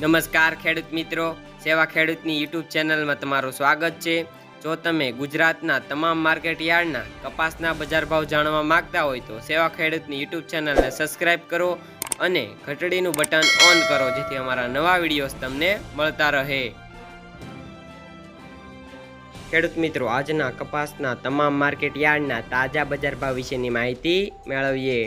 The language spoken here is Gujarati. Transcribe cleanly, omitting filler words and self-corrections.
નમસ્કાર ખેડૂત મિત્રો, સેવા ખેડૂતની યુટ્યુબ ચેનલમાં તમારું સ્વાગત છે। જો તમે ગુજરાતના તમામ માર્કેટ યાર્ડના કપાસના બજાર ભાવ જાણવા માંગતા હોય તો સેવા ખેડૂતની યુટ્યુબ ચેનલને સબસ્ક્રાઇબ કરો અને ઘંટડીનું બટન ઓન કરો, જેથી અમારા નવા વિડીયોઝ તમને મળતા રહે। ખેડૂત મિત્રો, આજના કપાસના તમામ માર્કેટ યાર્ડના તાજા બજાર ભાવ વિશેની માહિતી મેળવીએ।